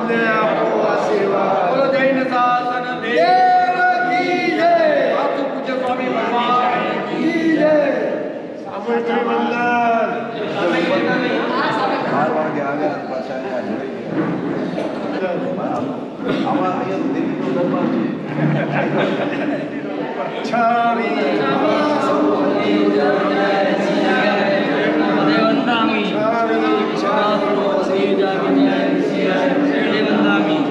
અમને આપો આશીર્વાદ. બોલો જૈન શાસન દેવ કી જય. સાધુ પૂજ્ય સ્વામી ભગવાન કી જય. સામૂહિક વંદન. 4 વાગે આવ્યા પાછા અહીંયા આમાં અહીંયા દિલ્હીનો દરબાર છે. છામી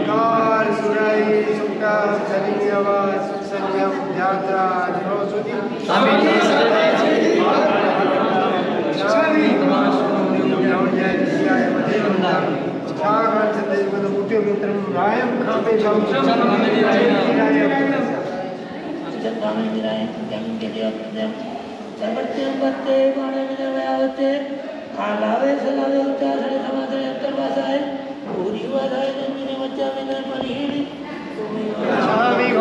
કાર સુરાઈ સુકા સનિયવા સંયમ યાત્રા જો સુધી છામી છાગણ સંદેશ બધું મુખ્ય મિત્ર રાયમ ખામે જાઉં આલાવે સલાવે ઉચ્ચારણે સમાધાને અંતર્વાસાય પૂરી વાદાય જમીને મચ્ચાવીને પરિહીણી છામી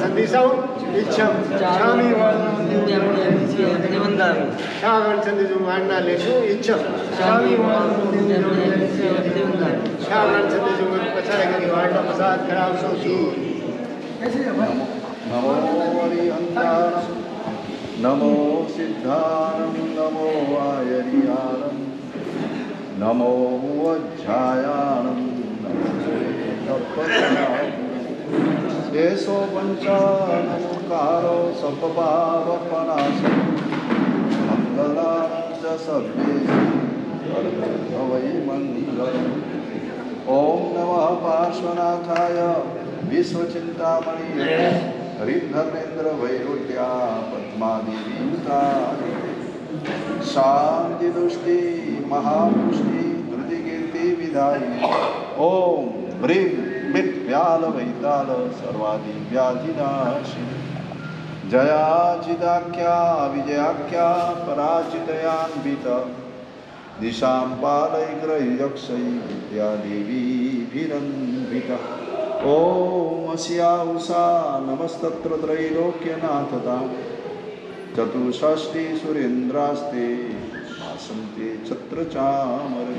સંદેશાઓ ઈચ્છમ છામી છાગણ સંદેશો વારના લેશું ઈચ્છમ છામી છાગણ સંદેશો પછાડે કરી વારના પ્રસાદ કરાવશો નમો હરિહંતાણમ નમો સિદ્ધાનમ નમો વાયરિયાણમ નમો વજ્જાયાણમ દેશો પંચાનમકારો સપભાવપનાશ મંગલાં ચ સભ્યે ભવૈ મંગલમ. ઓમ નમઃ પાર્શ્વનાથાય વિશ્વચિંતામણી હરિધર્મેન્દ્ર વૈરોટ્યા પદ્માદેવીયુતાય શાંતિ દુષ્ટિ મહાપુષ્ટિ ધૃતિકીર્તિ વિધાયિની. ઓમ હ્રીમ મિત વ્યાલ વૈતાલ સર્વાદિ વ્યાધિનાશિની જયાચિદાખ્યા વિજયાખ્યા પરાજિતયાન્વિત દિશાં પાલૈગ્રયક્ષૈ વિદ્યાદેવીभिरन्वित. ઓમ અસ્યા ઉષા નમસ્તત્ર ત્રૈલોક્યનાથતા ચતુષ્ષષ્ટિ સુરેન્દ્રાસ્તે આસંતે છત્ર ચામર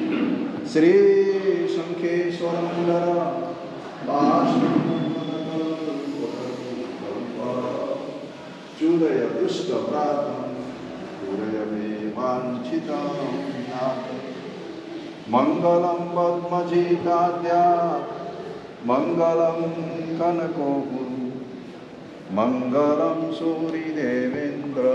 શ્રી શંખેશ્વર મંડળ ચૂરય દુષ્ટ પ્રાતમ પૂરય મે વાંછિતમ નાથ. મંગલમ પદ્મજીતાદ્યા મંગલમ કનકોપુરુ મંગલમ સૂરિદેવેન્દ્ર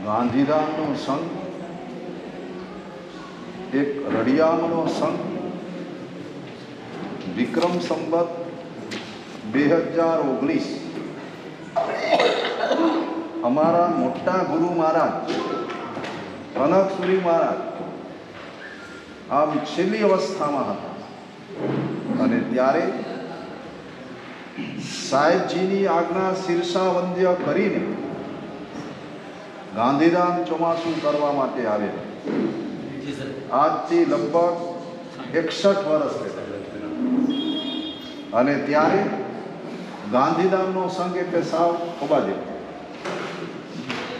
ગાંધીધામનો સંઘ એક રડિયામનો સંઘ વિક્રમ સંવત 2019 અમારા મોટા ગુરુ મહારાજ કનકસુરી મહારાજ આમ છેલ્લી અવસ્થામાં હતા અને ત્યારે સાહેબજીની આજ્ઞા શીર્ષાવંદ્ય કરીને ગાંધીધામ ચોમાસું કરવા માટે આવેલા. આજથી લગભગ 61 વર્ષ પહેલા અને ત્યારે ગાંધીધામનો સંઘ એટલે સાવ ખોબાજે.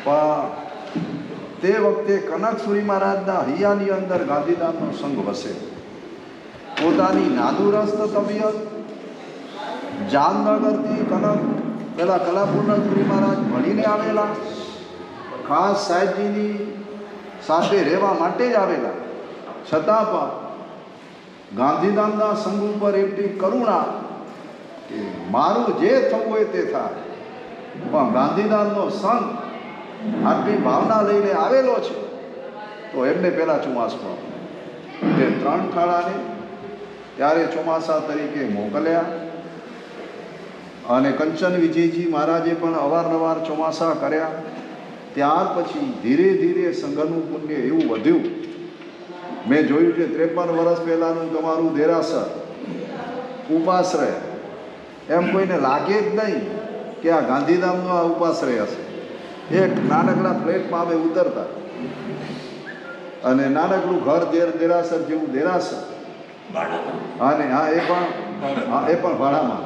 પણ તે વખતે કનકસુરી મહારાજના હૈયાની અંદર ગાંધીધામનો સંઘ વસે. પોતાની નાદુરસ્ત તબિયત જામનગરથી પેલા કલાપુરના સુરી મહારાજ ભણીને આવેલા, ખાસ સાહેબજીની સાથે રહેવા માટે જ આવેલા, છતાં પણ ગાંધીધામના સંઘ ઉપર એટલી કરુણા કે મારું જે થવું હોય તે થાય, પણ ગાંધીધામનો સંઘ આટલી ભાવના લઈને આવેલો છે તો એમને પહેલાં ચોમાસમાં તે 3 થાળાને ત્યારે ચોમાસા તરીકે મોકલ્યા. અને કંચન વિજયજી મહારાજે પણ અવારનવાર ચોમાસા કર્યા. ત્યાર પછી ધીરે ધીરે સંઘનું પુણ્ય એવું વધ્યું. મેં જોયું છે 53 વર્ષ પહેલાંનું તમારું દેરાસર ઉપાશ્રય, એમ કોઈને લાગે જ નહીં કે આ ગાંધીધામનો આ ઉપાશ્રય હશે. એક નાનકડા ફ્લેટમાં અમે ઉતરતા અને નાનકડું ઘર દેરાસર જેવું દેરાસર, ભાડામાં અને હા એ પણ ભાડામાં,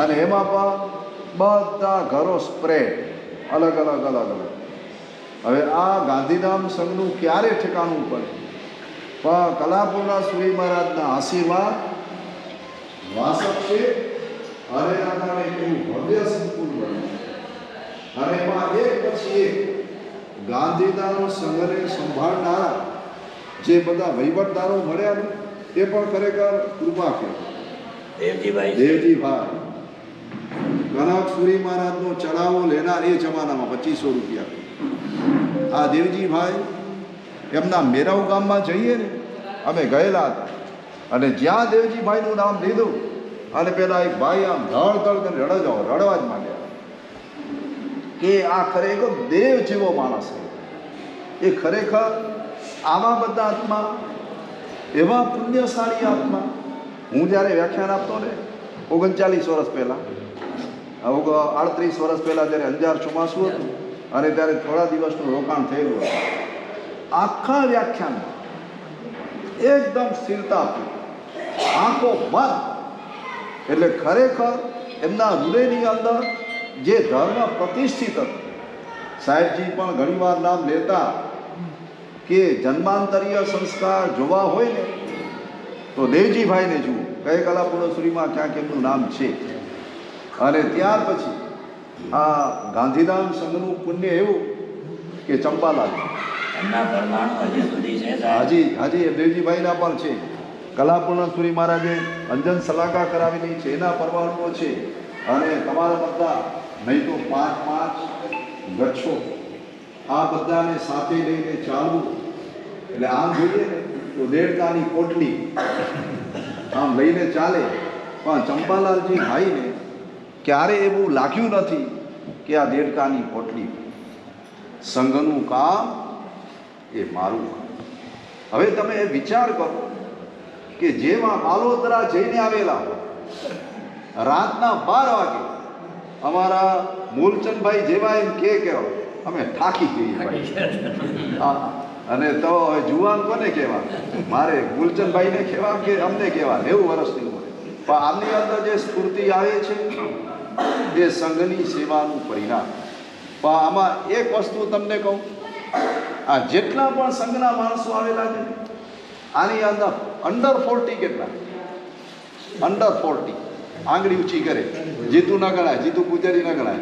અને એમાં પણ બધા ઘરો સ્પ્રેડ અલગ અલગ અલગ અલગ. હવે આ ગાંધીધામ સંઘનું ક્યારે ઠેકાણું પડે? પણ કલાપુરના સૂરી મહારાજના આશીર્વાદ વાસક છે, અને આના એવું ભવ્ય સંકુલ બન્યું, અને એમાં એક પછી એક ગાંધીધામ સંઘને સંભાળનારા જે બધા વહીવટદારો મળ્યા ને એ પણ ખરેખર કૃપા કહેવાય. દેવજીભાઈ કનક સૂરી મહારાજનો ચડાવો લેનાર એ જમાનામાં 2500 રૂપિયા. આ દેવજીભાઈ એમના મેરાવ ગામમાં જઈએ ને, અમે ગયેલા હતા, અને જ્યાં દેવજીભાઈનું નામ લીધું અને પેલા એક ભાઈ આમ ધડ ધડ કરીને રડવા જ માંડ્યા કે આ ખરેખર દેવ જેવો માણસ છે. એ ખરેખર આવા બધા આત્મા, એવા પુણ્યશાળી આત્મા. હું જ્યારે વ્યાખ્યાન આપતો ને 39 વર્ષ પહેલાં, 38 વર્ષ પહેલાં જ્યારે અંજાર ચોમાસું હતું, અને ત્યારે થોડા દિવસનું રોકાણ થયેલું હતું, આખા વ્યાખ્યાનમાં એકદમ સ્થિરતા આપી, આંખો બંધ. એટલે ખરેખર એમના હૃદયની અંદર જે ધર્મ પ્રતિષ્ઠિત હતું. સાહેબજી પણ ઘણીવાર નામ લેતા કે જન્માંતરીય સંસ્કાર જોવા હોય ને તો દેવજીભાઈને જુઓ, કઈ કલાપુરસુરીમાં ક્યાંક એમનું નામ છે. અને ત્યાર પછી આ ગાંધીધામ સંઘનું પુણ્ય એવું કે ચંપાલાલ એમના પરમાણુ હજી સુધી છે હાજી દેવજીભાઈના પણ છે. કલાપુરસુરી મહારાજે અંજન સલાકા કરાવેલી છે, એના પરમાણુઓ છે. અને તમારા બધા નહીં તો 5 ગચ્છો, આ બધાને સાથે લઈને ચાલવું. એટલે આમ જોઈએ ને તો દેડકાની પોટલી આમ લઈને ચાલે. પણ ચંપાલાલજી ભાઈને ક્યારે એવું લાગ્યું નથી કે આ દેડકાની પોટલી. સંઘનું કામ એ મારું કામ. હવે તમે એ વિચાર કરો કે જેમાં બાલોતરા જઈને આવેલા રાતના 12 વાગે અમારા મૂલચંદભાઈ જેવા એમ કે અમે થાકી ગઈએ ભાઈ. અને તો હવે જુવાન કોને કહેવા? મારે મૂલચંદભાઈને કહેવા કે અમને કહેવા? 90 વર્ષની ઉંમરે. પણ આમની અંદર જે સ્ફૂર્તિ આવે છે એ સંઘની સેવાનું પરિણામ. પણ આમાં એક વસ્તુ તમને કહું, આ જેટલા પણ સંઘના માણસો આવેલા છે આની અંદર અંડર 40 કેટલા? અંડર 40. આંગળી ઊંચી કરે. જીતુ ના ગણાય, જીતુ પૂજારી ના ગણાય.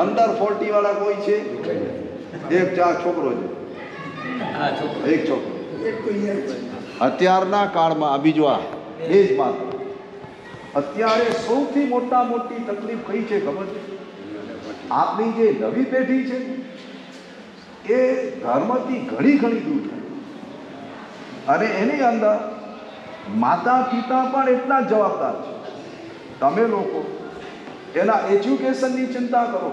અંડર 40 વાળા કોઈ છે? એક છોકરો છે, એક છોકરો. અત્યારના કાળમાં આ બીજો આ એ જ માત્ર. અત્યારે સૌથી મોટી તકલીફ કઈ છે ખબર છે? આપણી જે નવી પેઢી છે એ ધર્મથી ઘણી દૂર થાય. અને એની અંદર માતા પિતા પણ એટલા જ જવાબદાર છે. તમે લોકો એના એજ્યુકેશનની ચિંતા કરો,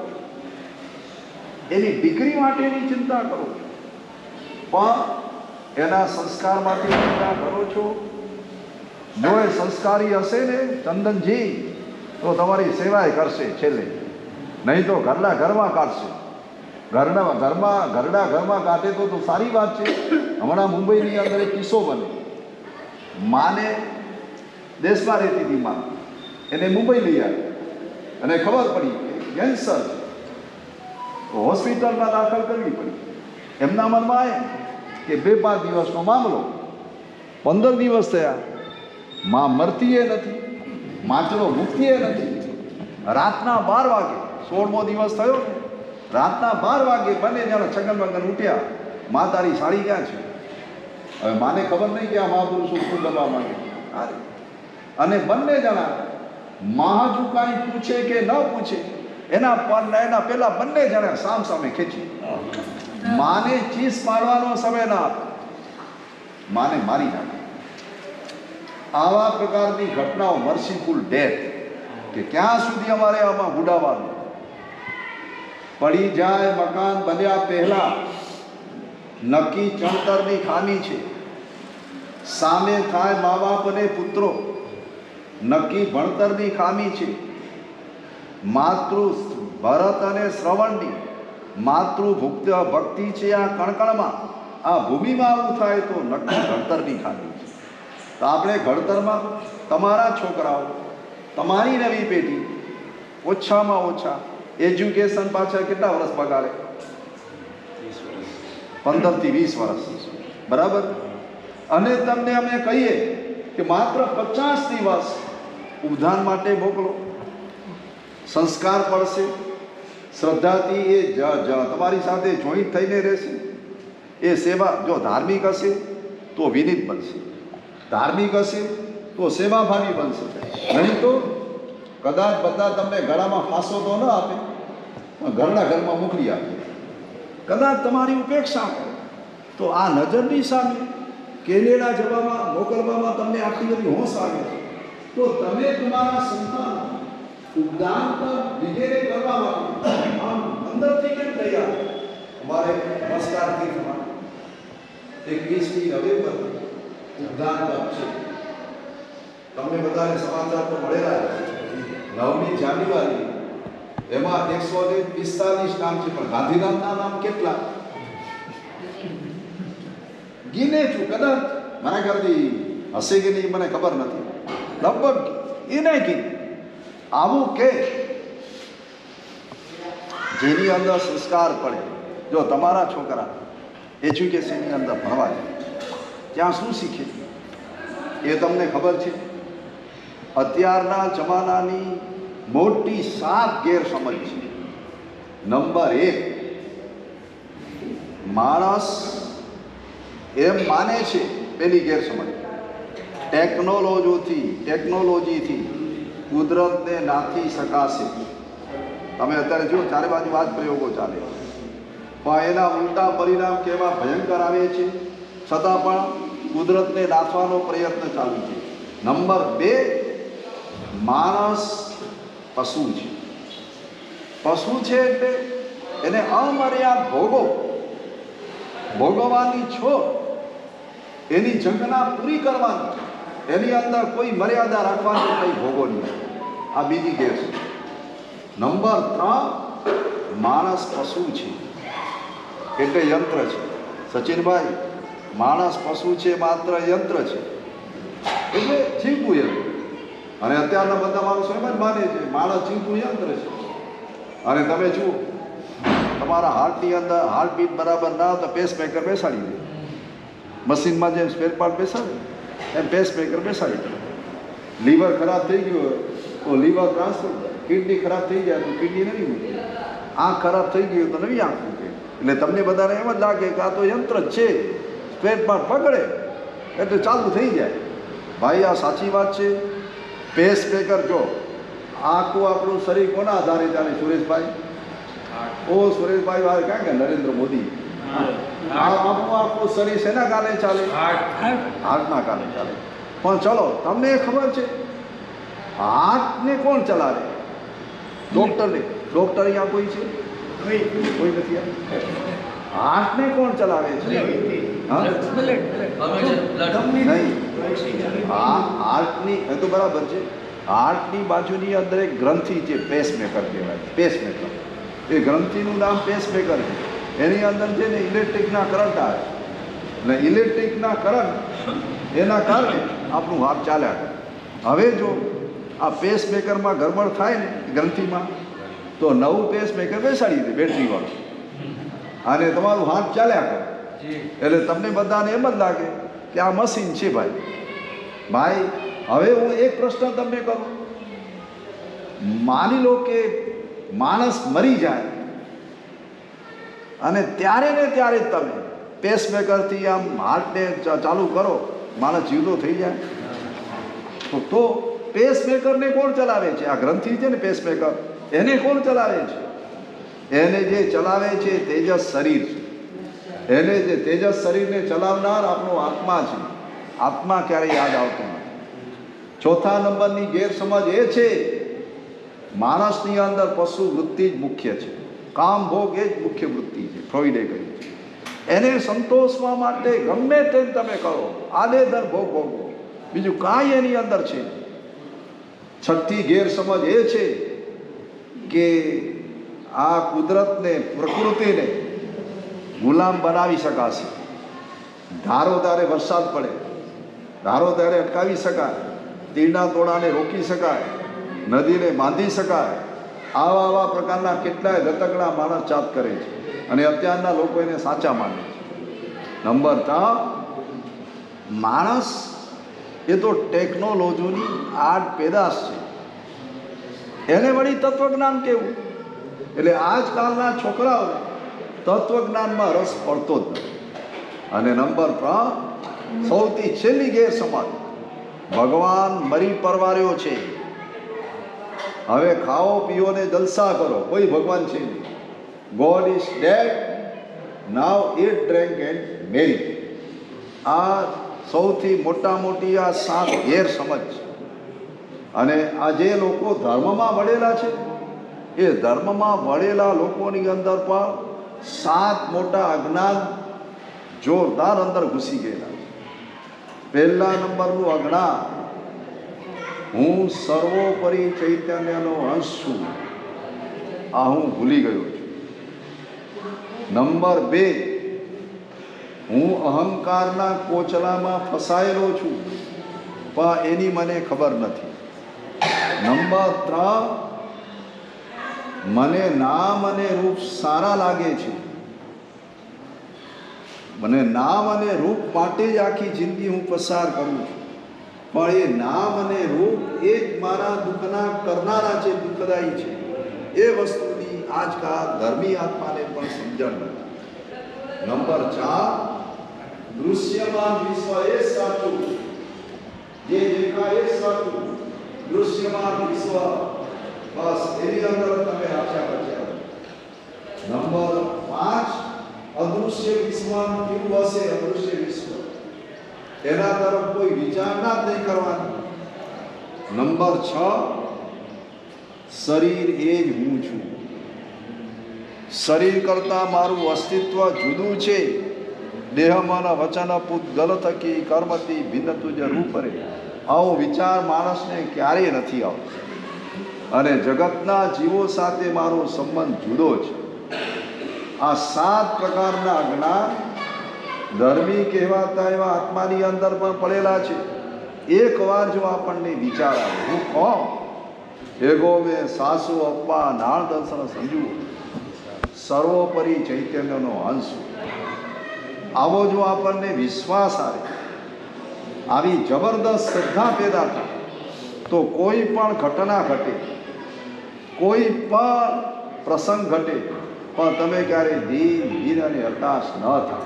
એની ડિગ્રી માટેની ચિંતા કરો, પણ એના સંસ્કારમાંથી ચિંતા કરો છો. જો એ સંસ્કારી હશે ને ચંદનજી તો તમારી સેવાય કરશે છેલ્લે, નહીં તો ઘરમાં કાઢશે. ઘરમાં કાઢે તો સારી વાત છે. હમણાં મુંબઈની અંદર એક કિસ્સો બને. માને દેશમાં રહેતી હતી માં, એને મુંબઈ લઈ આવી અને ખબર પડી કેન્સર છે, હોસ્પિટલમાં દાખલ કરવી પડી. એમના મનમાં આવે કે 2-5 દિવસનો મામલો. 15 દિવસ થયા, માં મરતી નથી, માચડો મૂકતી નથી. રાતના 12 વાગે 16મો દિવસ થયો ને, રાતના 12 વાગે બંને જણા છગન ઉઠ્યા, માં તારી સાડી ક્યાં છે? હવે માને ખબર નહીં કે આ મહાપુરુષો શું કરવા માંગે. અને બંને જણા મહાજુ કાંઈ પૂછે કે ન પૂછે એના પેલા બંને જણા સામે ખેંચી. માને ચીસ મારવાનો સમય ના હતો, માને મારી નાખે. આવા પ્રકારની ઘટનાઓ, મર્સીફુલ ડેથ, કે ક્યાં સુધી અમારે આમાં ઉડાવવાનું? પડી જાય મકાન બન્યા પહેલા નક્કી ચણતરની ખામી છે. સામે થાય મા બાપ અને પુત્રો, નક્કી ભણતરની ખામી છે. માતૃ ભરત અને શ્રવણની માતૃભુક્ત ભક્તિ છે આ કણકણમાં. આ ભૂમિમાં આવું થાય તો નક્કી ઘડતરની ખામી છે. તો આપણે ઘડતરમાં તમારા છોકરાઓ, તમારી નવી પેઢી ઓછામાં ઓછા એજ્યુકેશન પાછળ કેટલા વર્ષ બગાડે? 15 થી 20 વર્ષ, બરાબર. અને તમને અમે કહીએ કે માત્ર 50 દિવસ ઉદ્ધાન માટે મોકલો. સંસ્કાર પડશે, શ્રદ્ધાથી એ તમારી સાથે જોઈન્ટ થઈને રહેશે. એ સેવા જો ધાર્મિક હશે તો વિનીત બનશે, ધાર્મિક હશે તો સેવાભાવી બનશે. નહીં તો કદાચ બધા તમને ગળામાં ફાંસો તો ન આપે, પણ ઘરના ઘરમાં મોકલી આપે. કદાચ તમારી ઉપેક્ષા કરે તો આ નજરની સામે કેલેલા જવામાં મોકલવામાં તમને આટલી બધી હોશ આવે તો તમે તમારા સંતાન ઉદ્દાન વિગેરે કરવા માટે આમ અંદરથી કેમ તૈયાર? અમારે નમસ્કાર તીર્થમાં 21મી નવેમ્બર ઉદ્દાન છે. તમને બધાને સમાચાર તો મળેલા છે. 9મી જાન્યુઆરી એમાં 145 નામ છે, પણ ગાંધીધામના નામ કેટલા ગીને છું. કદાચ મારા ઘરથી હશે કે નહીં મને ખબર નથી, લગભગ એ નહીં ગી. આવું કે જેની અંદર સંસ્કાર પડે. જો તમારા છોકરા એજ્યુકેશનની અંદર ભણવા જાય ત્યાં શું શીખે એ તમને ખબર છે? અત્યારના જમાનાની મોટી 7 ગેરસમજ છે. નંબર 1, માણસ એમ માને છે, પેલી ગેરસમજ, ટેકનોલોજીથી કુદરતને નાથી શકાશે. તમે અત્યારે જુઓ ચારે બાજુ આ જ પ્રયોગો ચાલે, પણ એના ઉલટા પરિણામ કેવા ભયંકર આવે છે. છતાં પણ કુદરતને નાથવાનો પ્રયત્ન ચાલુ છે. નંબર 2, માણસ પશુ છે. પશુ છે એટલે એને અમર્યાદ ભોગવવાની છોડ, એની ઝંખના પૂરી કરવાની, એની અંદર કોઈ મર્યાદા રાખવાની કંઈ ભોગોની. આ બીજી ગેર છે. નંબર 3, માણસ પશુ છે એટલે યંત્ર છે. સચિનભાઈ, માણસ પશુ છે માત્ર યંત્ર છે એટલે જીવતું યંત્ર. અને અત્યારના બધા માણસો એમ જ માને છે માણસ જીવતું યંત્ર છે. અને તમે જુઓ તમારા હાર્ટની અંદર હાર્ટબીટ બરાબર ના હોય તો પેસમેકર બેસાડી દે. મશીનમાં જેમ સ્પેર પાર્ટ બેસાડે એમ પેસમેકર બેસાડી દે. લીવર ખરાબ થઈ ગયું હોય તો લીવર ટ્રાન્સફર, કિડની ખરાબ થઈ જાય તો કિડની નવી મૂકે, આંખ ખરાબ થઈ ગઈ હોય તો નવી આંખ મૂકે. એટલે તમને બધાને એમ જ લાગે કે આ તો યંત્ર જ છે, સ્પેર પાર્ટ પકડે એટલે ચાલુ થઈ જાય. ભાઈ આ સાચી વાત છે. પેસમેકર જો આખું આપણું શરીર કોના આધારે ચાલે? સુરેશભાઈ, ઓ સુરેશભાઈ વાત ક્યાં કે નરેન્દ્ર મોદી. આખું શરીર શેના કારણે ચાલે? હાર્ટના કારણે ચાલે. પણ ચલો તમને ખબર છે હાર્ટને કોણ ચલાવે? ડોક્ટરને. ડોક્ટર અહીંયા કોઈ છે? કોઈ નથી. હાર્ટને કોણ ચલાવે છે? નહીં. હાર્ટની એ તો બરાબર છે. હાર્ટની બાજુની અંદર એક ગ્રંથિ છે, પેસમેકર કહેવાય. પેસમેકર એ ગ્રંથિનું નામ પેસમેકર છે. એની અંદર છે ને ઇલેક્ટ્રિકના કરંટ આવે એટલે ઇલેક્ટ્રિકના કરંટ એના કારણે આપણું હાર્ટ ચાલ્યા કરે. હવે જો આ પેસમેકરમાં ગરબડ થાય ને ગ્રંથિમાં તો નવું પેસમેકર બેસાડી દે બેટરીવાળું અને તમારું હાર્ટ ચાલ્યા કરે. એટલે તમને બધાને એમ જ લાગે કે આ મશીન છે. ભાઈ હવે હું એક પ્રશ્ન તમને કરું. માની લો કે માણસ મરી જાય અને ત્યારે ને ત્યારે જ તમે પેસમેકરથી આમ હાર્ટને ચાલુ કરો, માણસ જીવતો થઈ જાય. તો પેસમેકરને કોણ ચલાવે છે? આ ગ્રંથિ છે ને પેસમેકર, એને કોણ ચલાવે છે? એને જે ચલાવે છે તેજસ શરીર છે. એને જે તેજસ શરીરને ચલાવનાર આપણો આત્મા છે. આત્મા ક્યારેય યાદ આવતો નથી. ચોથા નંબરની ગેરસમજ એ છે માણસની અંદર પશુ વૃત્તિ જ મુખ્ય છે. કામ ભોગ એ જ મુખ્ય વૃત્તિ છે. ફ્રોઈડે કહ્યું છે એને સંતોષવા માટે ગમે તેમ તમે કરો, આલેદર ભોગ ભોગવો, બીજું કાંઈ એની અંદર છે. છઠ્ઠી ગેરસમજ એ છે કે આ કુદરતને, પ્રકૃતિને ગુલામ બનાવી શકાશે. ધારો ત્યારે વરસાદ પડે, ધારો ત્યારે અટકાવી શકાય, તીરના તોડાને રોકી શકાય, નદીને બાંધી શકાય. આવા પ્રકારના કેટલાય રતકડા માણસ જાત કરે છે અને અત્યારના લોકો એને સાચા માને છે. નંબર 3, માણસ એ તો ટેકનોલોજીની આડ પેદાશ છે, એને વળી તત્વજ્ઞાન કેવું? એટલે આજકાલના છોકરાઓને તત્વજ્ઞાનમાં રસ પડતો જ નથી. અને નંબર 3, સૌથી છેલ્લી ગેરસમજ, ભગવાન મરી પરવાર્યો છે, હવે ખાઓ પીઓ ને જલસા કરો, કોઈ ભગવાન છે નહીં. God is dead, now eat drink and merry. આ સૌથી મોટી આ 7 ગેરસમજ છે. અને આ જે લોકો ધર્મમાં વળેલા છે, એ ધર્મમાં વળેલા લોકોની અંદર પણ 7 મોટા અજ્ઞાન જોરદાર અંદર ઘૂસી ગયેલા છે. પહેલા નંબરનું અજ્ઞાન, હું સર્વોપરી ચૈતન્યનો અંશ છું, આ હું ભૂલી ગયો છું. નંબર 2, હું અહંકારના કોચલામાં ફસાયેલો છું, પણ એની મને ખબર નથી. નંબર 3, મને નામ અને રૂપ સારા લાગે છે, મને નામ અને રૂપ માટે જ આખી જિંદગી હું પસાર કરું છું, પણ એ નામ અને રૂપ એ જ મારા દુઃખના કરનારા છે, દુઃખદાયી છે. એ વસ્તુની આજકાલ ધર્મી આત્માને પણ સમજણ નથી. નંબર 4, દૃશ્યમાન વિશ્વ એ સાચું, જે દેખાય એ સાચું, દૃશ્યમાન વિશ્વ બસ એની અંદર તમે આશા બચ્યા. નંબર 5, અદૃશ્ય વિશ્વમાં કેવું હશે? અદૃશ્ય વિશ્વ, એના તરફ કોઈ વિચારણા જ નહીં કરવાની. નંબર 6, શરીર એ જ હું છું, શરીર કરતાં મારું અસ્તિત્વ જુદું છે. દેહ મન વચન પૂતગલ થકી કર્મથી ભિન્ન તુજ રૂપરે. આવો વિચાર માણસને ક્યારેય નથી આવતો. અને જગતના જીવો સાથે મારો સંબંધ જુદો છે. આ 7 પ્રકારના અજ્ઞાન ધર્મી કહેવાતા એવા આત્માની અંદર પણ પડેલા છે. એકવાર જો આપણને વિચાર આવે, હું કોણ? એગો મેં સાસુ અપ્પા નાળ દર્શન સંજુ, સર્વોપરી ચૈતન્યનો અંશ. આવો જો આપણને વિશ્વાસ આવે, આવી જબરદસ્ત શ્રદ્ધા પેદા થાય, તો કોઈ પણ ઘટના ઘટે, કોઈ પણ પ્રસંગ ઘટે, પણ તમે ક્યારેય દીન અને હતાશ ન થાય.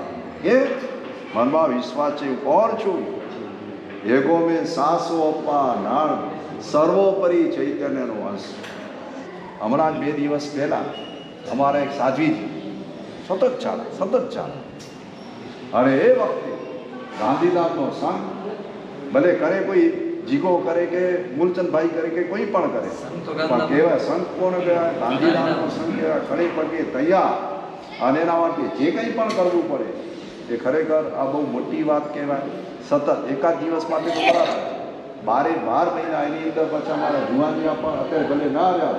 કે મનમાં વિશ્વાસ છે, કોણ છું? એગો મેં સાસુ અપ્પા નાળ, સર્વોપરી ચૈતન્યનો અંશ. હમણાં જ 2 દિવસ પહેલાં અમારા એક સાધ્વીજી સતત ચાલે, અને એ વખતે ગાંધીધામનો સંઘ ભલે કરે, કોઈ જીગો કરે કે મૂલચંદભાઈ કરે કે કોઈ પણ કરે, પણ કહેવાય સંઘ કોણ કહેવાય? ગાંધીધામનો સંઘ કહેવાય. ખડે પગે તૈયાર, અને એના માટે જે કંઈ પણ કરવું પડે એ ખરેખર આ બહુ મોટી વાત કહેવાય. સતત એકાદ દિવસ માટે તો બરાબર, 12 મહિના એની અંદર પછી અમારા જુવાનિયા પણ અત્યારે ભલે ના આવ્યા,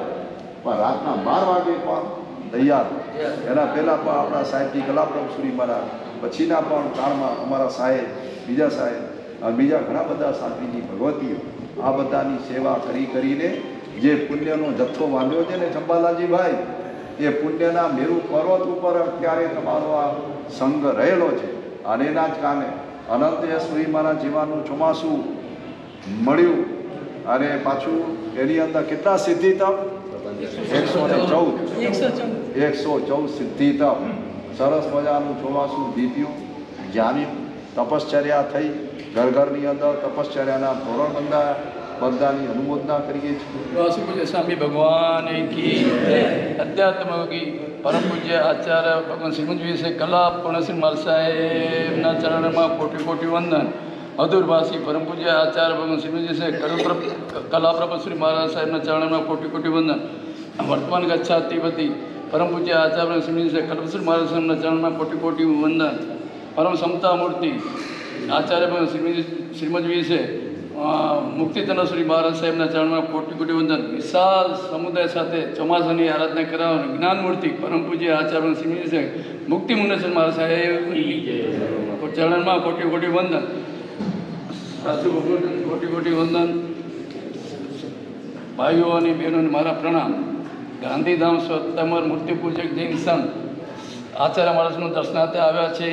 પણ રાતના 12 વાગે પણ તૈયાર. એના પહેલાં પણ આપણા સાહેબજી કલાપ્રભુ શ્રી મહારાજ, પછીના પણ કાળમાં અમારા સાહેબ, બીજા સાહેબ અને બીજા ઘણા બધા સાધ્વીજી ભગવતીઓ, આ બધાની સેવા કરીને જે પુણ્યનો જથ્થો બાંધ્યો છે ને ચંબાલાજીભાઈ, એ પુણ્યના મેરુ પર્વત ઉપર અત્યારે તમારો આ સંઘ રહેલો છે. અને એના જ કારણે અનંત યશ્વરી મહારાજ જીવાનું ચોમાસું મળ્યું. અને પાછું એની અંદર કેટલા સિદ્ધિ તપ? 114 સિદ્ધિ તપ. સરસ મજાનું ચોમાસું દીપ્યું, જામ્યું, તપશ્ચર્યા થઈ, ઘરની અંદર તપશ્ચર્યાના ધોરણ બંધાયા. બધાની અનુમોદના કરીએ છીએ. વાસુ પૂજ્ય સ્વામી ભગવાન કી અધ્યાત્મ કી પરમ પૂજ્ય આચાર્ય ભગવાન શ્રીમદ વિશે કલા પૂર્ણસિંહ માલ સાહેબના ચરણમાં કોટી કોટી વંદન. અધુરવાસી પરમ પૂજ્ય આચાર્ય ભગવાન શ્રીમદ વિશે કલાપ્રભુ શ્રી મહારાજ સાહેબના ચરણમાં કોટી કોટી વંદન. વર્તમાન ગચ્છાતિપતિ પરમ પૂજ્ય આચાર્ય શ્રીમદ વિશે કલ્પશ્રી મહારાજ સાહેબના ચરણમાં કોટી કોટી વંદન. પરમ સમતા મૂર્તિ આચાર્ય ભગવાન શ્રીમદ વિશે મુક્તિતન શ્રી મહારાજ સાહેબના ચરણમાં કોટી કોટી વંદન. વિશાળ સમુદાય સાથે ચોમાસાની આરાધના કરાવવાની જ્ઞાનમૂર્તિ પરમ પૂજ્ય આચાર્ય શ્રી છે મુક્તિ મુનેશ્વર મહારાજ સાહેબ ચરણમાં કોટી કોટી વંદન. સાધુ ભગવાન કોટી કોટી વંદન. ભાઈઓ અને બહેનોને મારા પ્રણામ. ગાંધીધામ સ્વતમર મૂર્તિ પૂજક જૈન સંત આચાર્ય મહારાજનું દર્શનાર્થે આવ્યા છે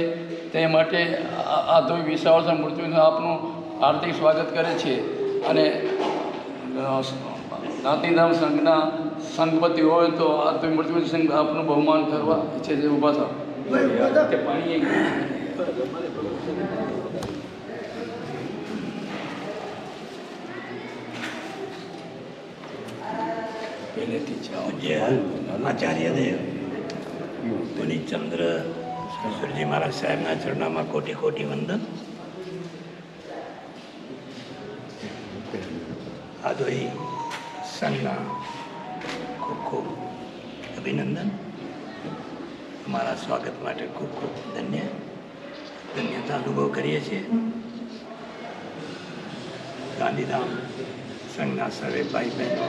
તે માટે આ ધોઈ વિશાળ મૂર્તિનું આપનું હાર્દિક સ્વાગત કરે છે અને ગાંધીધામ સંઘના સંઘપતિ હોય તો આ ધોઈ મૂર્તિ સંઘ આપનું બહુમાન કરવા ઈચ્છે છે. ઊભા થાવ. આચાર્ય દેવ પુનિતચંદ્ર ઈશ્વરજી મહારાજ સાહેબના ચરણોમાં કોટી કોટી વંદન. આદોઈ સંઘના ખૂબ ખૂબ અભિનંદન. અમારા સ્વાગત માટે ખૂબ ખૂબ ધન્યતા અનુભવ કરીએ છીએ. ગાંધીધામ સંઘના સર્વે ભાઈ બહેનો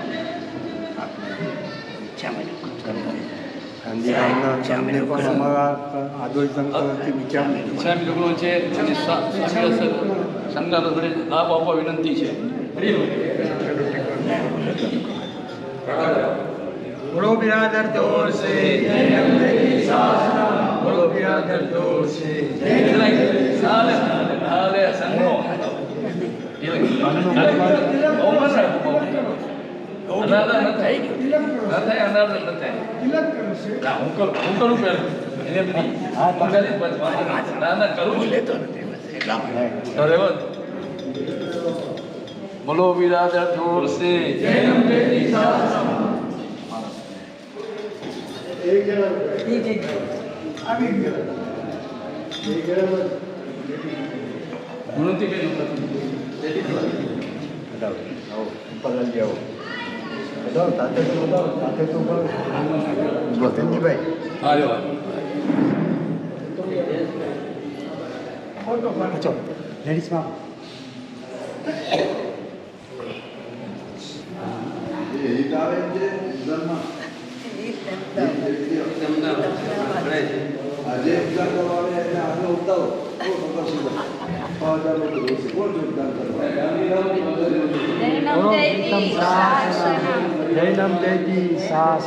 ગાંધીધામના સંઘને પણ અમારા આદોઈ સંઘ તરફથી ઈચ્છામી લોકો છે અને સંઘના લાભ આપવા વિનંતી છે. બોલો બિરાદર દોર સે બોલો બિરાદર દોર સે બોલો બિરાદર જોર સે. લેડીઝમાં આજે ઉદ્ધાર કરવા આવે એટલે આજે ઉતારો જૈનમ જયજી સાસ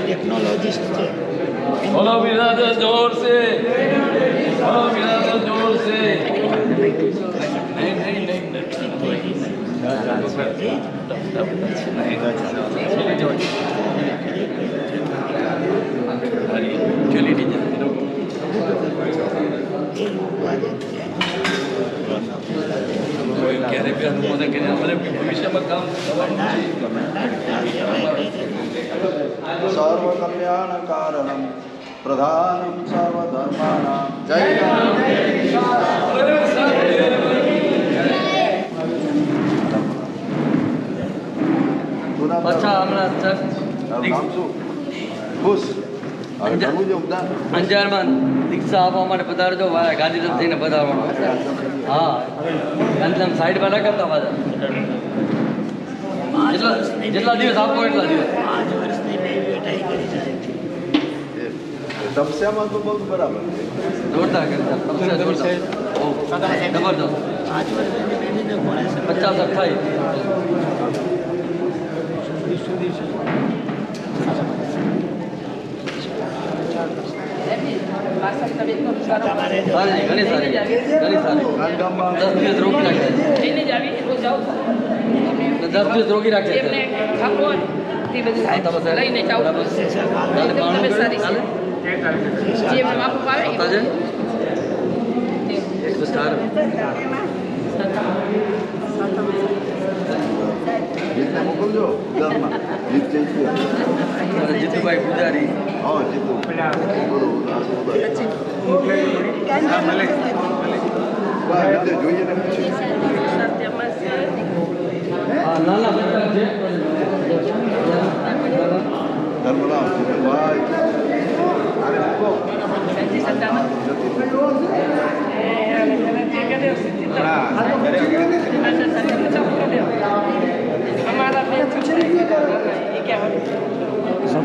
ટેકનોલોજીસ્ટ છે. બોલો બિરાદર જોર સે. બોલો બિરાદર જોર સે. ક્યારે બી અનુમોદન કરીને ભવિષ્યમાં કામ સર્વ કલ્યાણ કારણમ પ્રધાનમ સર્વધર્માણામ. જય પાછા હમણાં નામ શું? ખુશ. હવે કરવું છે ઉદ્ધાર. અંજારમાં દીક્ષા આપવા માટે પધારજો. ગાંધીધામ થઈને પધારવાનું. હા, ગાંધીધામ સાઈડમાં ના કરતા પાછા. જેટલા દિવસ આપો એટલા દિવસ. 5 વર્ષની મેં વેટાઈ કરી છે. તપસ્યામાં તો બહુ બરાબર. જોરદાર કરતા તપસ્યા જોરદાર. જબરદસ્ત. 5 વર્ષની બેબીને કોણે 50 થાય. તમારે સારી ઘણી સારી ઘણી સારી. 10 દિવસ રોકી રાખે. 10 દિવસ રોકી રાખે. લઈને જાઓ તમે સારી છે જે માપ આવે જીતને મોકલજો. જીત જઈશું. જીતુભાઈ પૂજારી. હા જીતુ. ગુરુ જોઈએ ને પછી હા નાના બચ્ચા છે ધર્મરામ ભાઈ અરે મૂકો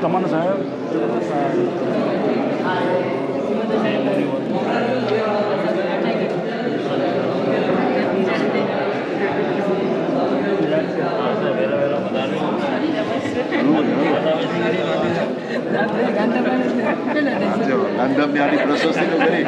તમારા સાહેબ ગાંધીની આની પ્રશસ્તિ તો કરી